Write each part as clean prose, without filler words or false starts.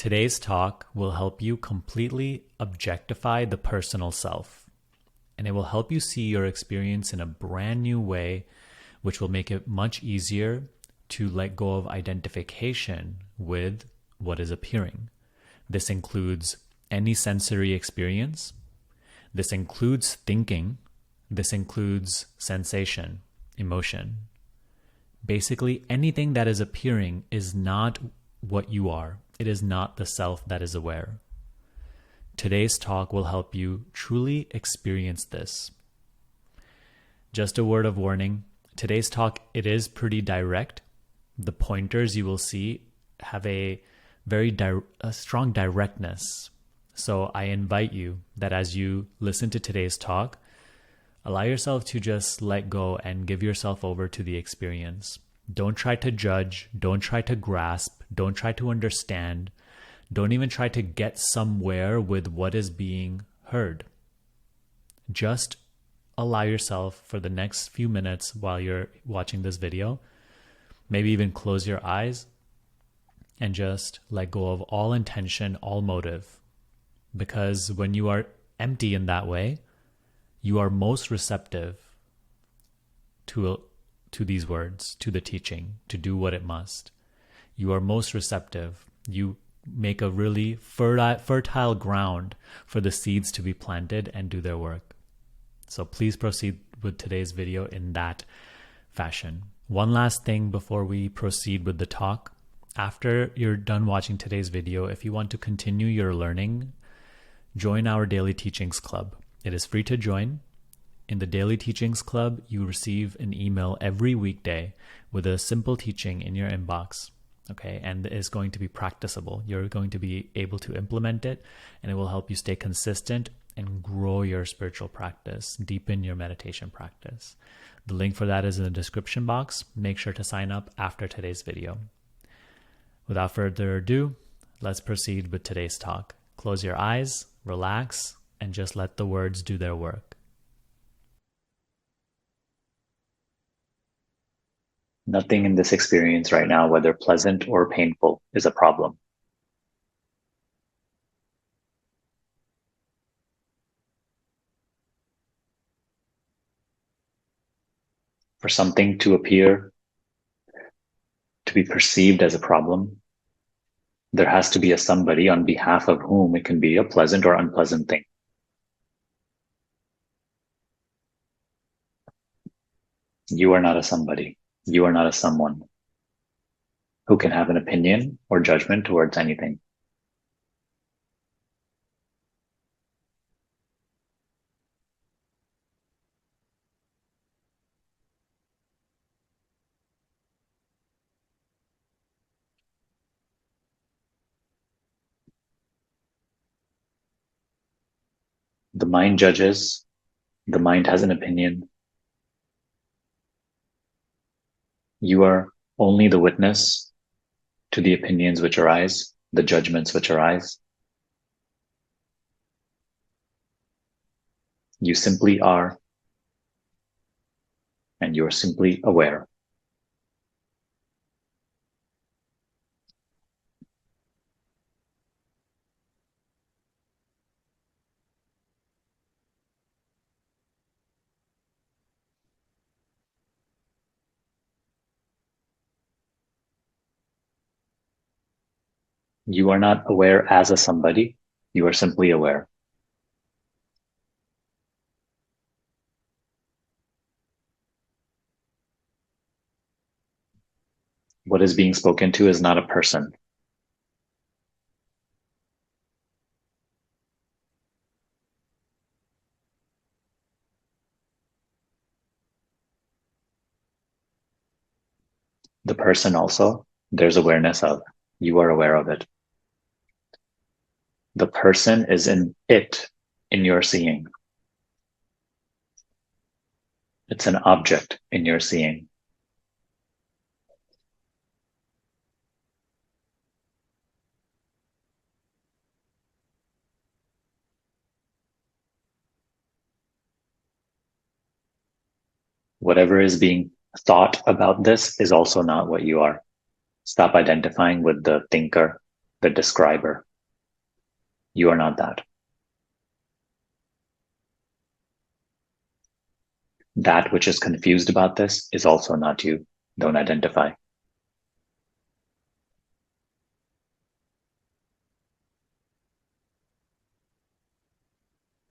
Today's talk will help you completely objectify the personal self, and it will help you see your experience in a brand new way, which will make it much easier to let go of identification with what is appearing. This includes any sensory experience. This includes thinking. This includes sensation, emotion. Basically, anything that is appearing is not what you are. It is not the self that is aware. Today's talk will help you truly experience this. Just a word of warning, today's talk, it is pretty direct. The pointers you will see have a strong directness. So I invite you that as you listen to today's talk, allow yourself to just let go and give yourself over to the experience. Don't try to judge. Don't try to grasp. Don't try to understand. Don't even try to get somewhere with what is being heard. Just allow yourself for the next few minutes while you're watching this video, maybe even close your eyes and just let go of all intention, all motive. Because when you are empty in that way, you are most receptive to these words, to the teaching, to do what it must. You are most receptive. You make a really fertile ground for the seeds to be planted and do their work. So please proceed with today's video in that fashion. One last thing before we proceed with the talk. After you're done watching today's video, if you want to continue your learning, join our Daily Teachings Club. It is free to join. In the Daily Teachings Club, you receive an email every weekday with a simple teaching in your inbox, okay? And it is going to be practicable. You're going to be able to implement it, and it will help you stay consistent and grow your spiritual practice, deepen your meditation practice. The link for that is in the description box. Make sure to sign up after today's video. Without further ado, let's proceed with today's talk. Close your eyes, relax, and just let the words do their work. Nothing in this experience right now, whether pleasant or painful, is a problem. For something to appear to be perceived as a problem, there has to be a somebody on behalf of whom it can be a pleasant or unpleasant thing. You are not a somebody. You are not a someone who can have an opinion or judgment towards anything. The mind judges. The mind has an opinion. You are only the witness to the opinions which arise, the judgments which arise. You simply are, and you are simply aware. You are not aware as a somebody. You are simply aware. What is being spoken to is not a person. The person also, there's awareness of. You are aware of it. The person is in it, in your seeing. It's an object in your seeing. Whatever is being thought about this is also not what you are. Stop identifying with the thinker the describer. You are not that. That which is confused about this is also not you. Don't identify.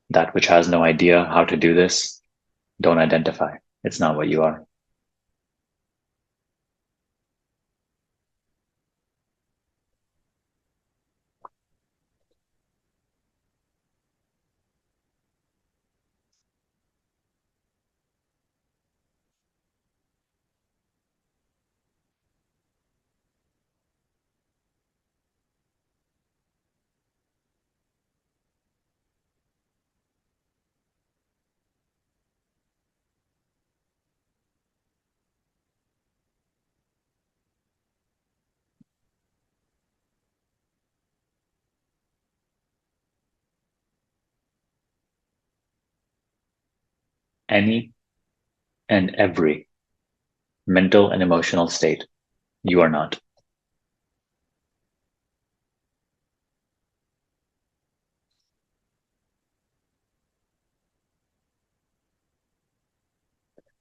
That which has no idea how to do this, don't identify. It's not what you are. Any and every mental and emotional state, you are not.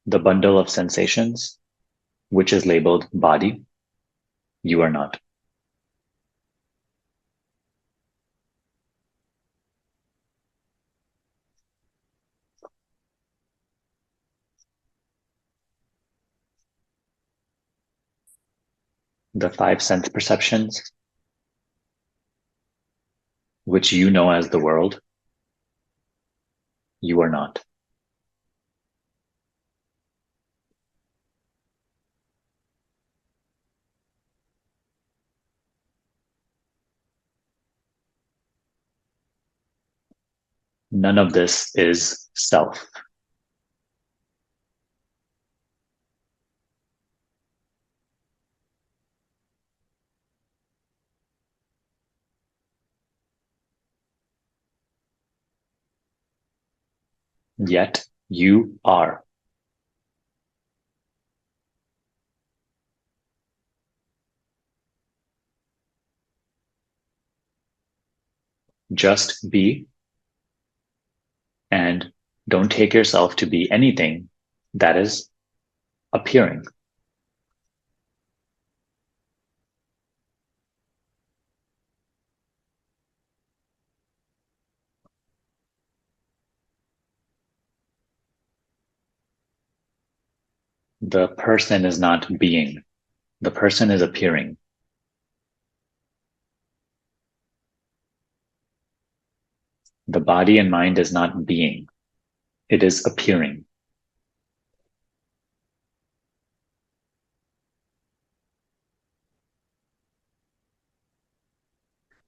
The bundle of sensations, which is labeled body, you are not. The five sense perceptions, which you know as the world, you are not. None of this is self. Yet you are. Just be, and don't take yourself to be anything that is appearing. The person is not being. The person is appearing. The body and mind is not being. It is appearing.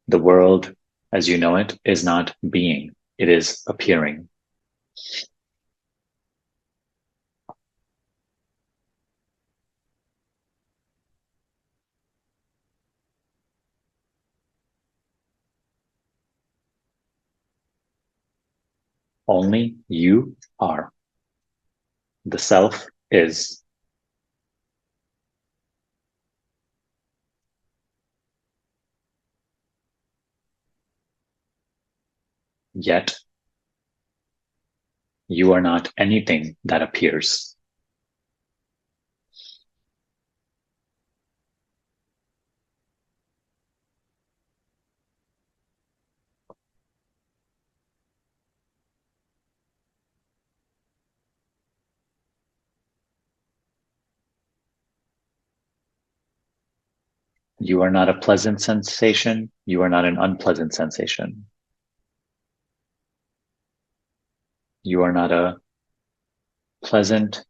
The world, as you know it, is not being. It is appearing. Only you are. The self is. Yet you are not anything that appears. You are not a pleasant sensation. You are not an unpleasant sensation. You are not a pleasant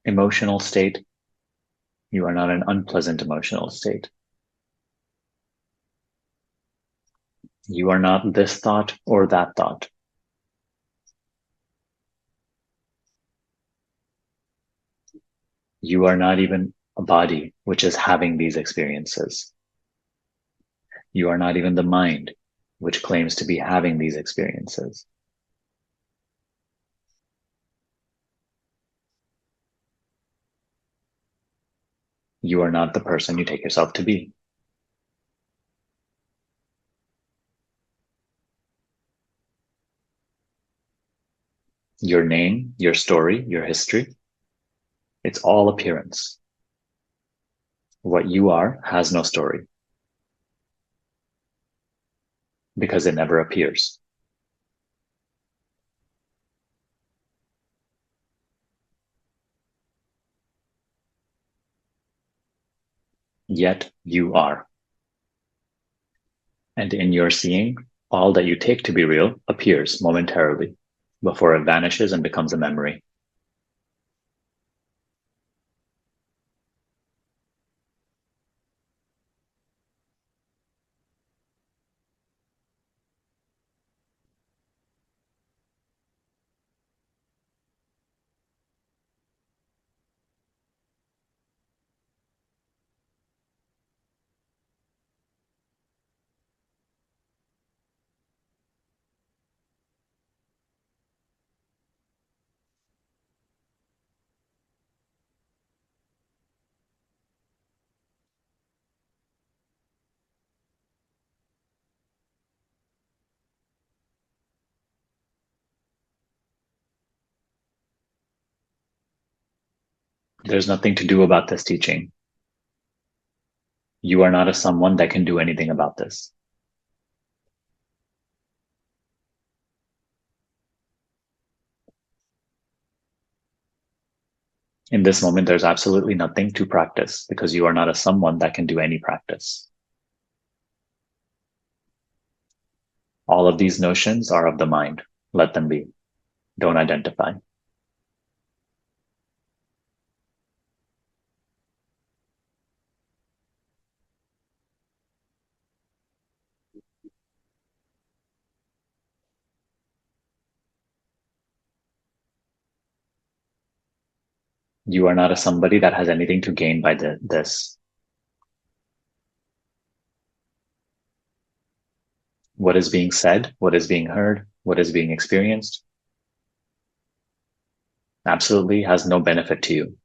emotional state. You are not an unpleasant emotional state. You are not this thought or that thought. You are not even a body which is having these experiences. You are not even the mind which claims to be having these experiences. You are not the person you take yourself to be. your name, your story, your history. It's all appearance. What you are has no story because it never appears. Yet you are. And in your seeing, all that you take to be real appears momentarily before it vanishes and becomes a memory. There's nothing to do about this teaching. You are not a someone that can do anything about this. In this moment, there's absolutely nothing to practice because you are not a someone that can do any practice. All of these notions are of the mind. Let them be. Don't identify. You are not a somebody that has anything to gain by this. What is being said, what is being heard, what is being experienced absolutely has no benefit to you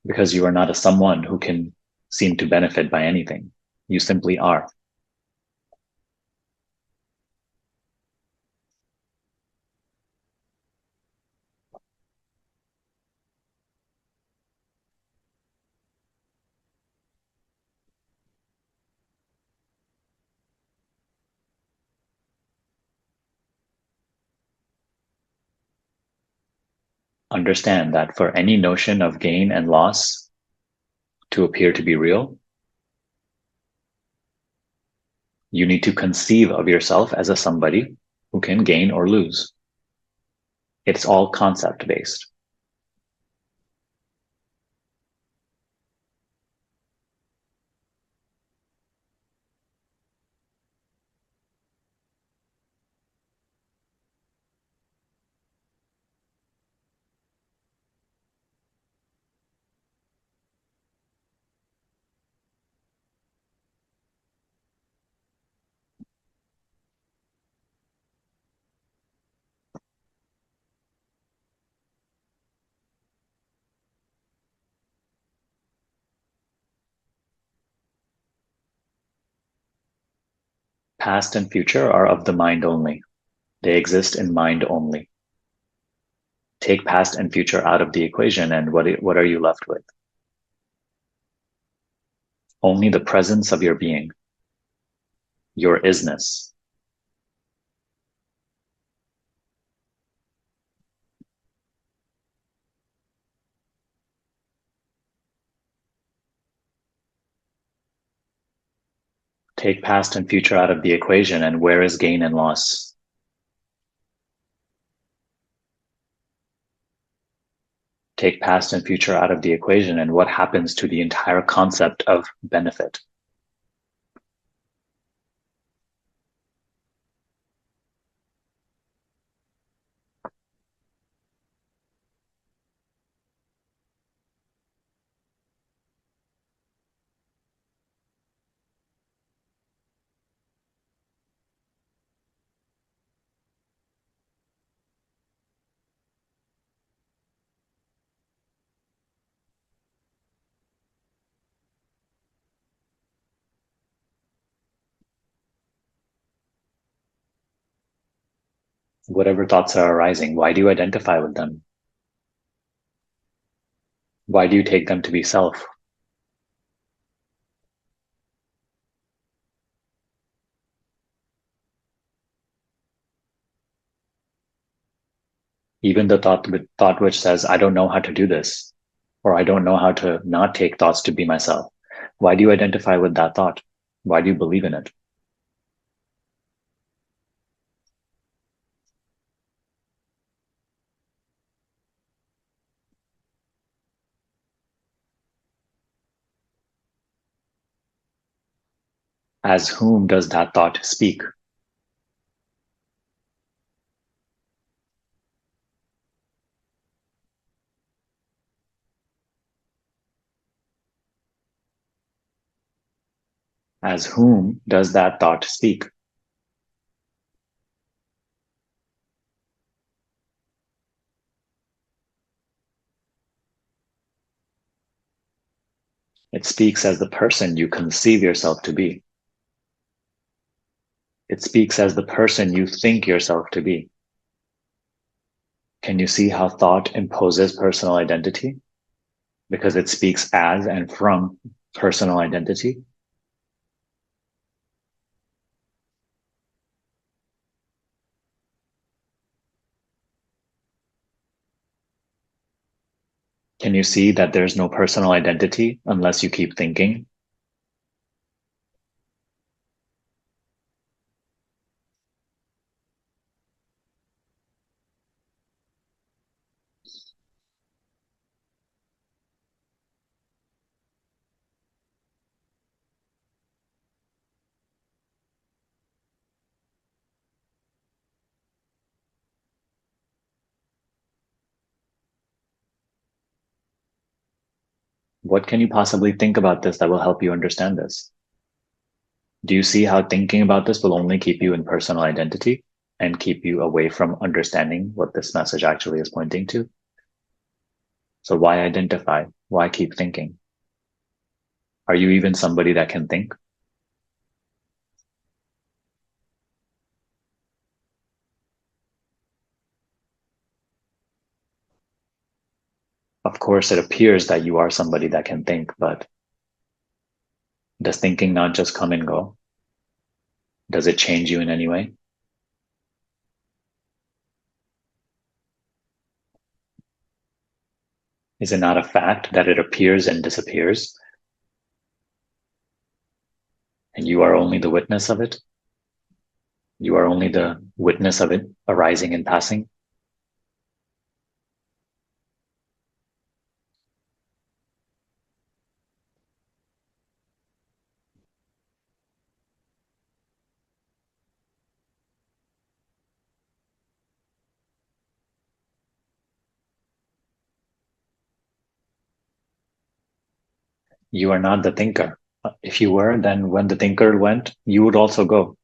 because you are not a someone who can seem to benefit by anything. You simply are. Understand that for any notion of gain and loss to appear to be real, you need to conceive of yourself as a somebody who can gain or lose. It's all concept based. Past and future are of the mind only. They exist in mind only. Take past and future out of the equation, and what are you left with? Only the presence of your being, your isness. Take past and future out of the equation, and where is gain and loss? Take past and future out of the equation, and what happens to the entire concept of benefit? Whatever thoughts are arising, why do you identify with them? Why do you take them to be self? Even the thought which says, I don't know how to do this, or I don't know how to not take thoughts to be myself. Why do you identify with that thought? Why do you believe in it? As whom does that thought speak? As whom does that thought speak? It speaks as the person you conceive yourself to be. It speaks as the person you think yourself to be. Can you see how thought imposes personal identity? Because it speaks as and from personal identity. Can you see that there's no personal identity unless you keep thinking? What can you possibly think about this that will help you understand this? Do you see how thinking about this will only keep you in personal identity and keep you away from understanding what this message actually is pointing to? So why identify? Why keep thinking? Are you even somebody that can think? Of course, it appears that you are somebody that can think, but does thinking not just come and go? Does it change you in any way? Is it not a fact that it appears and disappears, and you are only the witness of it? You are only the witness of it arising and passing? You are not the thinker. If you were, then when the thinker went, you would also go.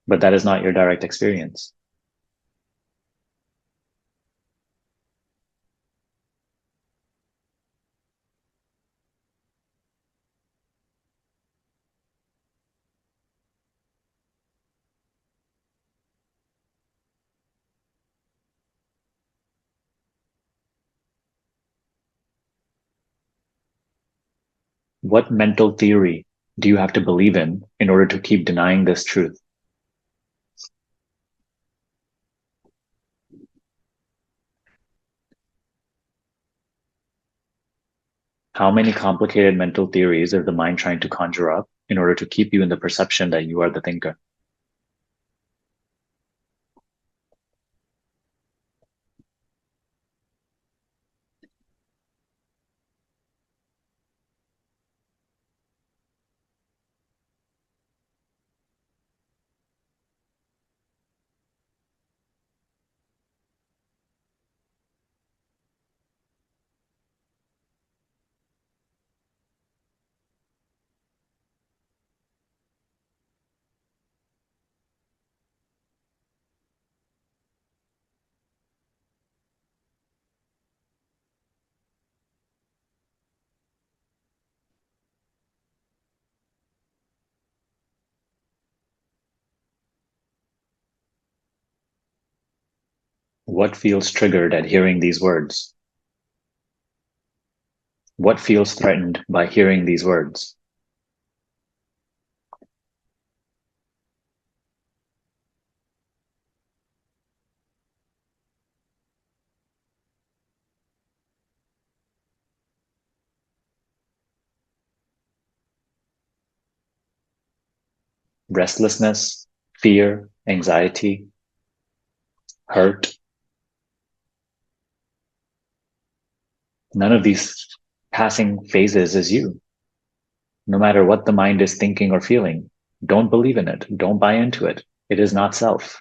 But that is not your direct experience. What mental theory do you have to believe in order to keep denying this truth? How many complicated mental theories is the mind trying to conjure up in order to keep you in the perception that you are the thinker? What feels triggered at hearing these words? What feels threatened by hearing these words? Restlessness, fear, anxiety, hurt. None of these passing phases is you. No matter what the mind is thinking or feeling, don't believe in it. Don't buy into it. It is not self.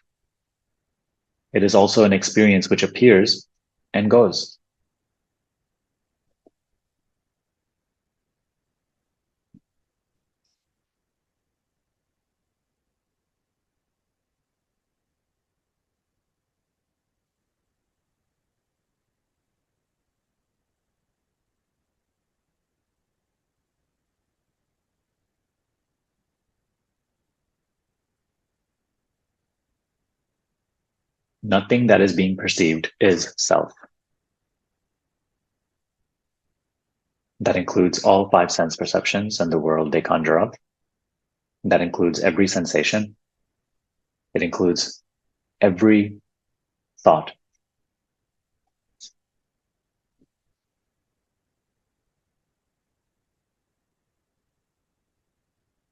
It is also an experience which appears and goes. Nothing that is being perceived is self. That includes all five sense perceptions and the world they conjure up. That includes every sensation. It includes every thought.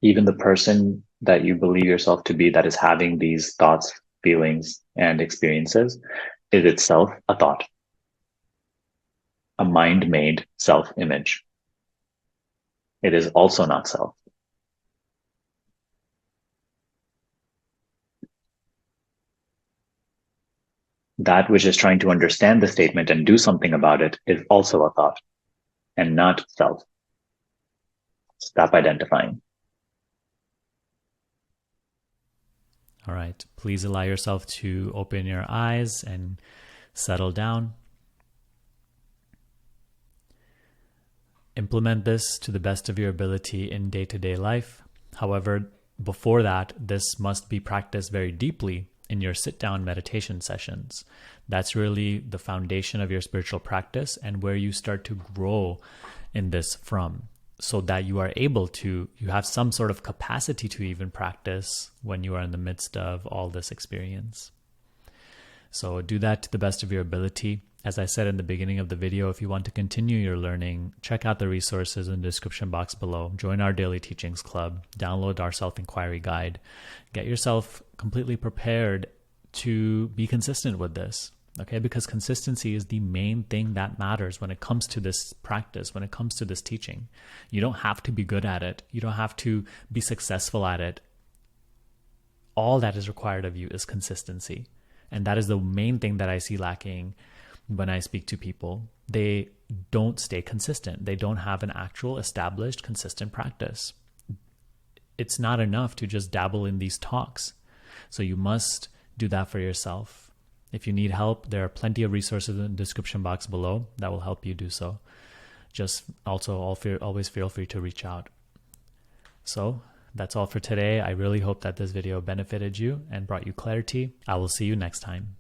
Even the person that you believe yourself to be that is having these thoughts, feelings, and experiences is itself a thought, a mind-made self-image. It is also not self. That which is trying to understand the statement and do something about it is also a thought and not self. Stop identifying. All right. Please allow yourself to open your eyes and settle down. Implement this to the best of your ability in day-to-day life. However, before that, this must be practiced very deeply in your sit-down meditation sessions. That's really the foundation of your spiritual practice and where you start to grow in this from, so that you are able to, you have some sort of capacity to even practice when you are in the midst of all this experience. So do that to the best of your ability. As I said in the beginning of the video, if you want to continue your learning, check out the resources in the description box below. Join our daily teachings club, download our self-inquiry guide, get yourself completely prepared to be consistent with this. Okay, because consistency is the main thing that matters when it comes to this practice, when it comes to this teaching. You don't have to be good at it. You don't have to be successful at it. All that is required of you is consistency. And that is the main thing that I see lacking when I speak to people. They don't stay consistent. They don't have an actual established, consistent practice. It's not enough to just dabble in these talks. So you must do that for yourself. If you need help, there are plenty of resources in the description box below that will help you do so. Just also always feel free to reach out. So that's all for today. I really hope that this video benefited you and brought you clarity. I will see you next time.